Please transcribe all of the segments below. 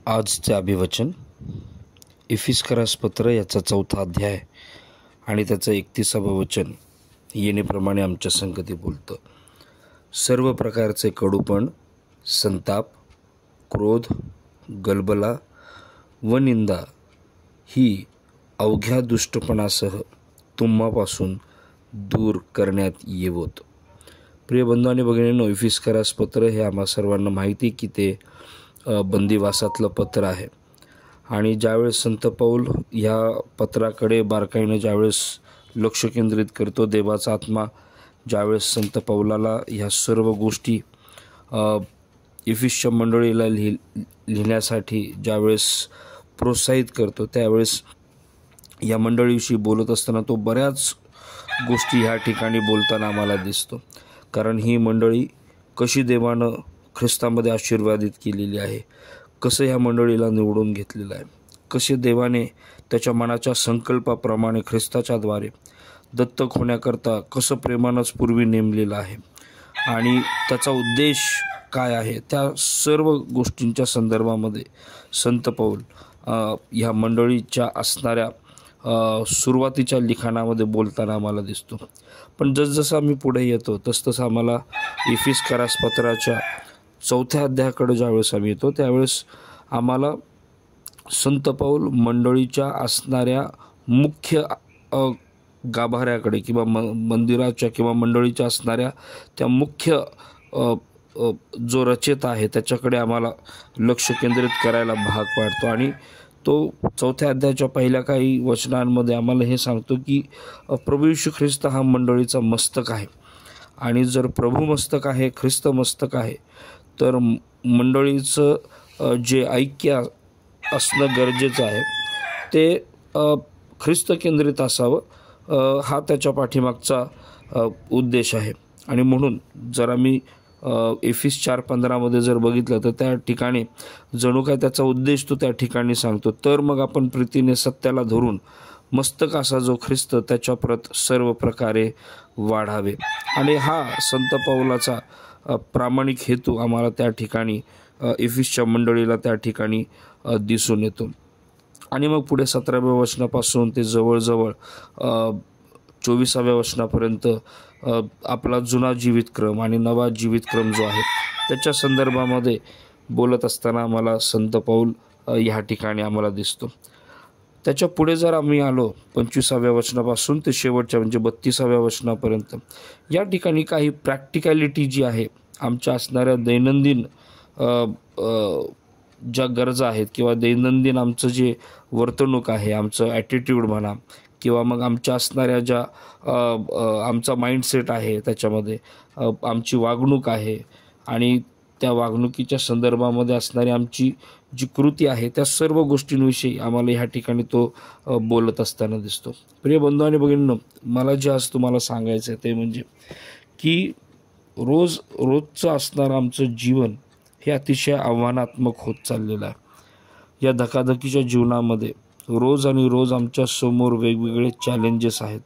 आजचे अभिवचन इफिस्करास पत्र याचा 4था अध्याय आणि त्याचं 31वं वचन येण्याप्रमाणे आमच्या संगती बोलतं. सर्व प्रकारचे कडूपण, संताप, क्रोध, गलबला व निंदा ही अवघ्या दुष्टपणासह तुम्हापासून दूर करण्यात येवोत. प्रिय बंधू आणि भगिनींनो, इफिस्करास पत्र हे आम्हा सर्वांना माहिती की ते बंदिवासातलं पत्र आहे. आणि ज्यावेळेस संत पौल ह्या पत्राकडे बारकाईनं ज्यावेळेस लक्ष केंद्रित करतो, देवाचा आत्मा ज्यावेळेस संत पौलाला ह्या सर्व गोष्टी इफिसच्या मंडळीला लिहिण्यासाठी ज्यावेळेस प्रोत्साहित करतो, त्यावेळेस या मंडळीविषयी बोलत असताना तो बऱ्याच गोष्टी ह्या ठिकाणी बोलताना आम्हाला दिसतो. कारण ही मंडळी कशी देवानं ख्रिस्तामध्ये आशीर्वादित केलेली आहे, कसं ह्या मंडळीला निवडून घेतलेलं आहे, कसे देवाने त्याच्या मनाच्या संकल्पाप्रमाणे ख्रिस्ताच्याद्वारे दत्तक होण्याकरता कसं प्रेमानंच पूर्वी नेमलेलं आहे आणि त्याचा उद्देश काय आहे, त्या सर्व गोष्टींच्या संदर्भामध्ये संत पौल ह्या मंडळीच्या असणाऱ्या सुरुवातीच्या लिखाणामध्ये बोलताना आम्हाला दिसतो. पण जसजसं आम्ही पुढे येतो तसतसं आम्हाला इफिस्करास पत्राच्या 4थ्या अध्यायाकडे ज्यावेळेस आम्ही येतो, त्यावेळेस आम्हाला संत पौल मंडळीच्या असणाऱ्या मुख्य गाभाऱ्याकडे किंवा मंदिराच्या किंवा मंडळीच्या असणाऱ्या त्या मुख्य जो रचेता आहे त्याच्याकडे आम्हाला लक्ष केंद्रित करायला भाग पाडतो. आणि तो 4थ्या अध्यायाच्या पहिल्या काही वचनांमध्ये आम्हाला हे सांगतो की प्रभू येशू ख्रिस्त हा मंडळीचा मस्तक आहे. आणि जर प्रभू मस्तक आहे, ख्रिस्त मस्तक आहे, तर मंडळीचं जे ऐक्य असणं गरजेचं आहे ते ख्रिस्त केंद्रित असावं, हा त्याच्या पाठीमागचा उद्देश आहे. आणि म्हणून जर आम्ही एफिस 4:15 जर बघितलं तर त्या ठिकाणी जणू काय त्याचा उद्देश तो त्या ठिकाणी सांगतो. तर मग आपण प्रीतीने सत्याला धरून मस्तक असा जो ख्रिस्त त्याच्या प्रत सर्व प्रकारे वाढावे. आणि हा संत पौलाचा प्रामाणिक हेतू आम्हाला त्या ठिकाणी एफिसच्या मंडळीला त्या ठिकाणी दिसून येतो. आणि मग पुढे 17व्या वचनापासून ते जवळजवळ 24व्या वचनापर्यंत आपला जुना जीवितक्रम आणि नवा जीवितक्रम जो आहे त्याच्या संदर्भामध्ये बोलत असताना आम्हाला संत पौल ह्या ठिकाणी आम्हाला दिसतो. त्याच्या पुढे जर आम्ही आलो 25व्या वचनापासून ते शेवटच्या म्हणजे 32व्या वचनापर्यंत, या ठिकाणी काही प्रॅक्टिकॅलिटी जी आहे आमच्या असणाऱ्या दैनंदिन ज्या गरजा आहेत किंवा दैनंदिन आमचं जे वर्तणूक आहे, आमचं ॲटिट्यूड म्हणा किंवा मग आमच्या असणाऱ्या ज्या आमचा माइंडसेट आहे, त्याच्यामध्ये आमची वागणूक आहे आणि त्या वागणुकीच्या संदर्भामध्ये असणारी आमची जी कृती आहे त्या सर्व गोष्टींविषयी आम्हाला ह्या ठिकाणी तो बोलत असताना दिसतो. प्रिय बंधू आणि भगिनींनो, मला जे आज तुम्हाला सांगायचं आहे ते म्हणजे की रोजचं असणारं आमचं जीवन हे अतिशय आव्हानात्मक होत चाललेलं आहे. या धकाधकीच्या जीवनामध्ये रोज आणि रोज आमच्या समोर वेगवेगळे चॅलेंजेस आहेत.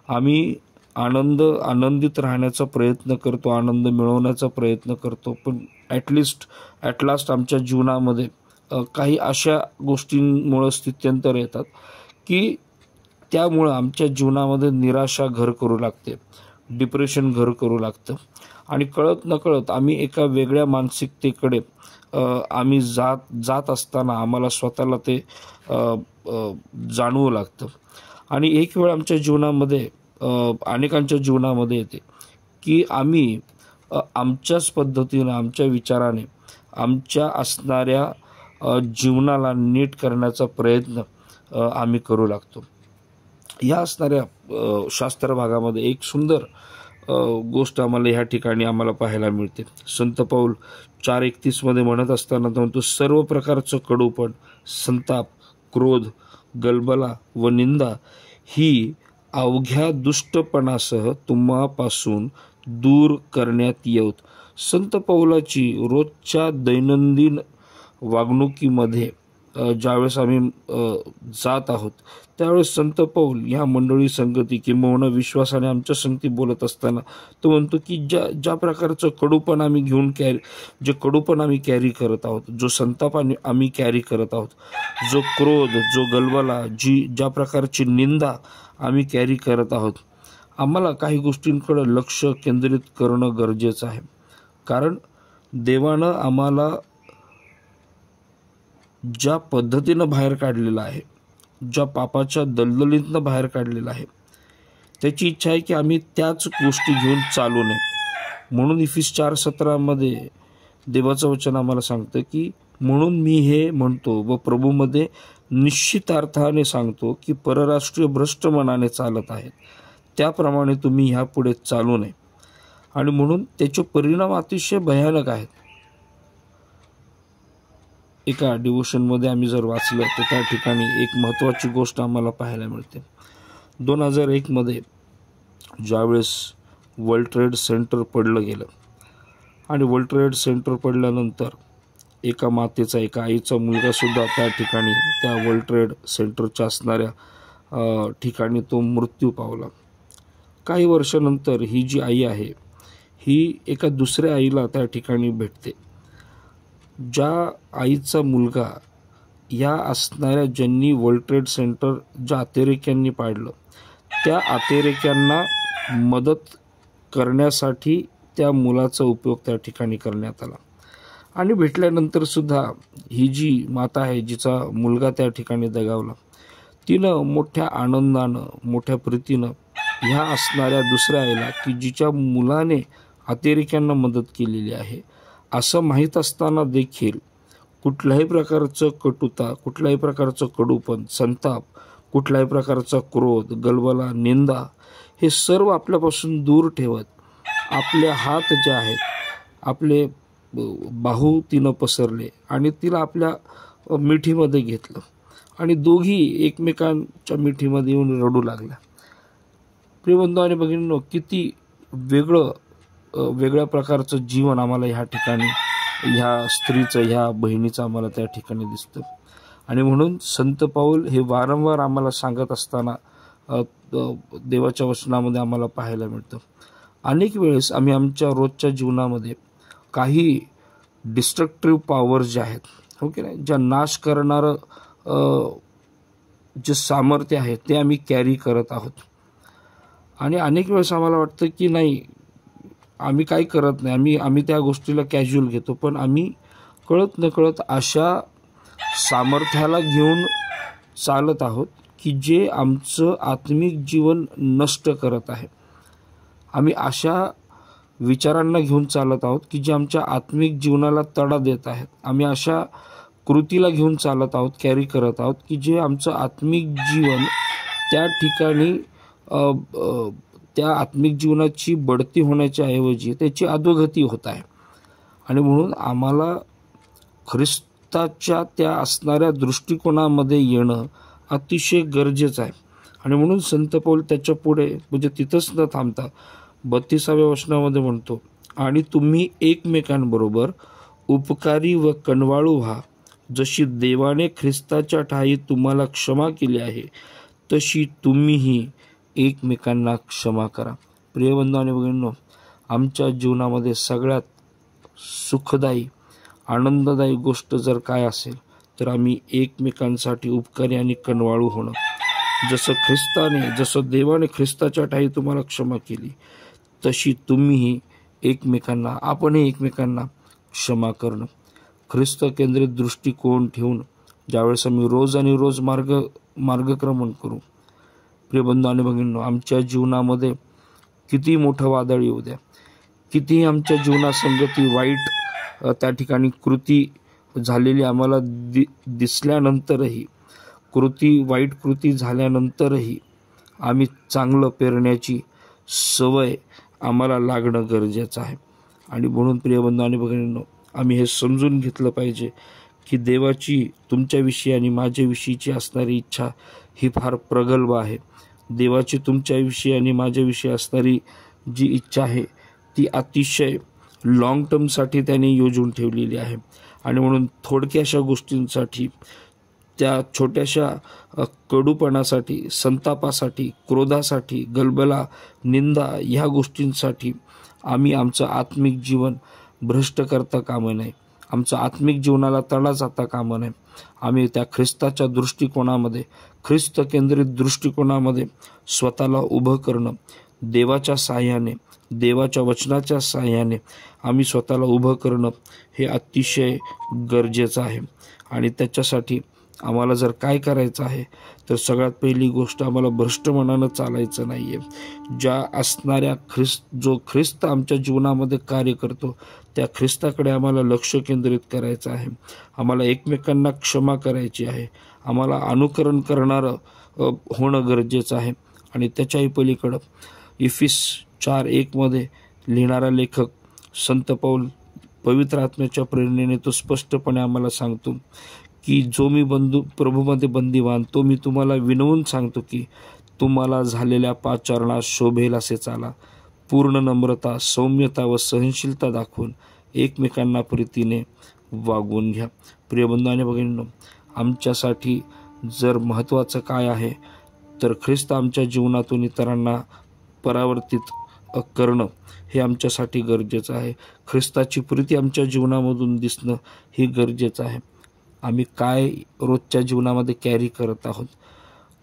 आम्ही आनंदित राहण्याचा प्रयत्न करतो, आनंद मिळवण्याचा प्रयत्न करतो, पण ॲट लास्ट आमच्या जीवनामध्ये काही अशा गोष्टींमुळं स्थित्यंतर येतात की त्यामुळं आमच्या जीवनामध्ये निराशा घर करू लागते, डिप्रेशन घर करू लागतं आणि कळत नकळत आम्ही एका वेगळ्या मानसिकतेकडे आम्ही जात असताना आम्हाला स्वतःला ते जाणवू लागतं. आणि एक वेळ आमच्या जीवनामध्ये अनेकांच्या जीवनामध्ये येते की आम्ही आमच्याच पद्धतीनं, आमच्या विचाराने आमच्या असणाऱ्या जीवनाला नीट करण्याचा प्रयत्न आम्ही करू लागतो. या असणाऱ्या शास्त्र भागामध्ये एक सुंदर गोष्ट आम्हाला ह्या ठिकाणी आम्हाला पाहायला मिळते. संत पौल 4:31 म्हणत असताना तो म्हणतो, सर्व प्रकारचं कडूपण, संताप, क्रोध, गलबला व निंदा ही अवघ्या दुष्टपणासह तुम्हापासून दूर करण्यात येवोत. संत पौलाची रोजच्या दैनंदिन वागणुकीमध्ये ज्यावेळेस आम्ही जात आहोत त्यावेळेस संत पौल ह्या मंडळी संगती किंबहुना विश्वासाने आमच्या संगती बोलत असताना तो म्हणतो की ज्या प्रकारचं कडूपण आम्ही घेऊन जे कडूपण आम्ही कॅरी करत आहोत, जो संताप आम्ही कॅरी करत आहोत, जो क्रोध, जो गलबला, ज्या प्रकारची निंदा आम्ही कॅरी करत आहोत, आम्हाला काही गोष्टींकडे लक्ष केंद्रित करणं गरजेचं आहे. कारण देवानं आम्हाला ज्या पद्धतीनं बाहेर काढलेलं आहे, ज्या पापाच्या दलदलीतनं बाहेर काढलेलं आहे, त्याची इच्छा आहे की आम्ही त्याच गोष्टी घेऊन चालू नये. म्हणून इफिस 4:17 देवाचं वचन आम्हाला सांगतं की म्हणून मी हे म्हणतो व प्रभूमध्ये निश्चितार्थाने सांगतो की परराष्ट्रीय भ्रष्ट मनाने चालत आहेत त्याप्रमाणे तुम्ही ह्यापुढे चालू नये. आणि म्हणून त्याचे परिणाम अतिशय भयानक आहेत. एका डिवोशनमध्ये आम्ही जर वाचलं तर त्या ठिकाणी एक महत्त्वाची गोष्ट आम्हाला पाहायला मिळते. 2001 ज्यावेळेस वर्ल्ड ट्रेड सेंटर पडलं गेलं आणि वर्ल्ड ट्रेड सेंटर पडल्यानंतर एका मातेचा, एका आईचा मुलगासुद्धा त्या ठिकाणी त्या वर्ल्ड ट्रेड सेंटरच्या असणाऱ्या ठिकाणी तो मृत्यू पावला. काही वर्षानंतर ही जी आई आहे ही एका दुसऱ्या आईला त्या ठिकाणी भेटते. ज्या आईचा मुलगा या असणाऱ्या ज्यांनी वर्ल्ड ट्रेड सेंटर ज्या अतिरेक्यांनी पाडलं त्या अतिरेक्यांना मदत करण्यासाठी त्या मुलाचा उपयोग त्या ठिकाणी करण्यात आला. आणि भेटल्यानंतरसुद्धा ही जी माता आहे जिचा मुलगा त्या ठिकाणी दगावला, तिनं मोठ्या आनंदानं, मोठ्या प्रीतीनं ह्या असणाऱ्या दुसऱ्या आईला की जिच्या मुलाने अतिरेक्यांना मदत केलेली आहे असं माहीत असताना देखील कुठल्याही प्रकारचं कटुता, कुठल्याही प्रकारचं कडूपण, संताप, कुठल्याही प्रकारचा क्रोध, गलबला, निंदा हे सर्व आपल्यापासून दूर ठेवत आपले हात जे आहेत, आपले बाहू तिनं पसरले आणि तिला आपल्या मिठीमध्ये घेतलं आणि दोघी एकमेकांच्या मिठीमध्ये येऊन रडू लागल्या. प्रियबंधू आणि भगिनींनो, किती वेगळ्या प्रकारचं जीवन आम्हाला ह्या ठिकाणी ह्या स्त्रीचं, ह्या बहिणीचं आम्हाला त्या ठिकाणी दिसतं. आणि म्हणून संत पौल हे वारंवार आम्हाला सांगत असताना देवाच्या वचनामध्ये आम्हाला पाहायला मिळतं. अनेक वेळेस आम्ही आमच्या रोजच्या जीवनामध्ये काही डिस्ट्रक्टिव्ह पॉवर जे आहेत, हो की नाही, ज्या नाश करणारं जे सामर्थ्य आहे ते आम्ही कॅरी करत आहोत. आणि अनेक वेळेस आम्हाला वाटतं की नाही, आम्ही काही करत नाही, आम्ही त्या गोष्टीला कॅज्युअल घेतो, पण आम्ही कळत नकळत अशा सामर्थ्याला घेऊन चालत आहोत की जे आमचं आत्मिक जीवन नष्ट करत आहे. आम्ही अशा विचारांना घेऊन चालत आहोत की जे आमच्या आत्मिक जीवनाला तडा देत आहेत. आम्ही अशा कृतीला घेऊन चालत आहोत, कॅरी करत आहोत की जे आमचं आत्मिक जीवन त्या ठिकाणी त्या आत्मिक जीवनाची बढती होण्याच्या ऐवजी त्याची अधोगती होत आहे. आणि म्हणून आम्हाला ख्रिस्ताच्या त्या असणाऱ्या दृष्टिकोनामध्ये येणं अतिशय गरजेचं आहे. आणि म्हणून संत पौल त्याच्या पुढे म्हणजे तिथंच न थांबता 32व्या वचनामध्ये म्हणतो, आणि तुम्ही एकमेकांबरोबर उपकारी व कनवाळू व्हा, जशी देवाने ख्रिस्ताच्या ठायी तुम्हाला क्षमा केली आहे तशी तुम्हीही एकमेकांना क्षमा करा. प्रियबंधू आणि भगिनींनो, आमच्या जीवनामध्ये सगळ्यात सुखदायी, आनंददायी गोष्ट जर काय असेल तर आम्ही एकमेकांसाठी उपकारी आणि कनवाळू होणं. जसं देवाने ख्रिस्ताच्या ठायी तुम्हाला क्षमा केली तशी तुम्हीही आपणही एकमेकांना क्षमा करणं. ख्रिस्त केंद्रित दृष्टिकोन ठेवून ज्यावेळेस आम्ही रोज आणि रोज मार्गक्रमण करू, प्रियबंधू आणि भगिनींनो, आमच्या जीवनामध्ये किती मोठं वादळ येऊ द्या, कितीही आमच्या जीवनासंगती वाईट त्या ठिकाणी कृती झालेली आम्हाला दिसल्यानंतरही, वाईट कृती झाल्यानंतरही आम्ही चांगलं पेरण्याची सवय आम्हाला लागणं गरजेचं आहे. आणि म्हणून प्रियबंधू आणि भगिनींनो, आम्ही हे समजून घेतलं पाहिजे की देवाची तुमच्याविषयी आणि माझ्याविषयीची असणारी इच्छा ही फार प्रगल्भ आहे. देवाची तुमच्याविषयी आणि माझ्याविषयी असणारी जी इच्छा आहे ती अतिशय लॉंग टर्मसाठी त्याने योजून ठेवलेली आहे. आणि म्हणून थोडक्याशा गोष्टींसाठी, त्या छोट्याशा कडूपणासाठी, संतापासाठी, क्रोधासाठी, गलबला, निंदा ह्या गोष्टींसाठी आम्ही आमचं आत्मिक जीवन भ्रष्ट करता कामा नये. आमचं आत्मिक जीवनाला तडा जाता कामा नये. आम्ही त्या ख्रिस्ताच्या दृष्टिकोनामध्ये, ख्रिस्त केंद्रित दृष्टिकोनामध्ये स्वतःला उभं करणं, देवाच्या साह्याने, देवाच्या वचनाच्या साह्याने आम्ही स्वतःला उभं करणं हे अतिशय गरजेचं आहे. आणि त्याच्यासाठी आम्हाला जर काय करायचं आहे तर सगळ्यात पहिली गोष्ट, आम्हाला भ्रष्ट मनानं चालायचं नाही आहे. ज्या असणाऱ्या जो ख्रिस्त आमच्या जीवनामध्ये कार्य करतो त्या ख्रिस्ताकडे आम्हाला लक्ष केंद्रित करायचं आहे. आम्हाला एकमेकांना क्षमा करायची आहे. आम्हाला अनुकरण करणारं होणं गरजेचं आहे. आणि त्याच्याही पलीकडं इफिस 4:1 लिहिणारा लेखक संत पौल पवित्र आत्म्याच्या प्रेरणेने तो स्पष्टपणे आम्हाला सांगतो की जो मी प्रभूमध्ये बंदीवान, तो मी तुम्हाला विनवून सांगतो की तुम्हाला झालेल्या पाचारणात शोभेल असे चाला. पूर्ण नम्रता, सौम्यता व सहनशीलता दाखवून एकमेकांना प्रीतीने वागवून घ्या. प्रिय बंधू आणि भगिनींनो, आमच्यासाठी जर महत्त्वाचं काय आहे तर ख्रिस्त आमच्या जीवनातून इतरांना परावर्तित करणं हे आमच्यासाठी गरजेचं आहे. ख्रिस्ताची प्रीती आमच्या जीवनामधून दिसणं हे गरजेचं आहे. आम्ही काय रोजच्या जीवनामध्ये कॅरी करत आहोत?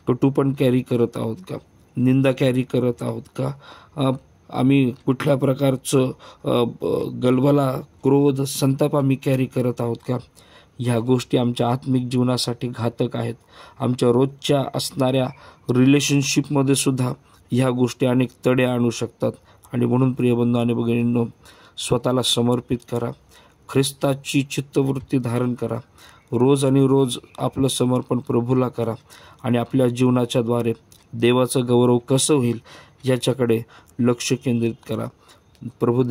कटूपण कॅरी करत आहोत का? निंदा कॅरी करत आहोत का? आम्ही कुठल्या प्रकारचं गलबला, क्रोध, संताप आम्ही कॅरी करत आहोत का? ह्या गोष्टी आमच्या आत्मिक जीवनासाठी घातक आहेत. आमच्या रोजच्या असणाऱ्या रिलेशनशिपमध्ये सुद्धा ह्या गोष्टी अनेक तडे आणू शकतात. आणि म्हणून प्रियबंधू आणि भगिनींनो, स्वतःला समर्पित करा, ख्रिस्ताची चित्तवृत्ती धारण करा, रोज आणि रोज आपलं समर्पण प्रभूला करा आणि आपल्या जीवनाच्या द्वारे देवाचं गौरव कसं होईल याच्याकडे लक्ष केंद्रित करा. प्रभू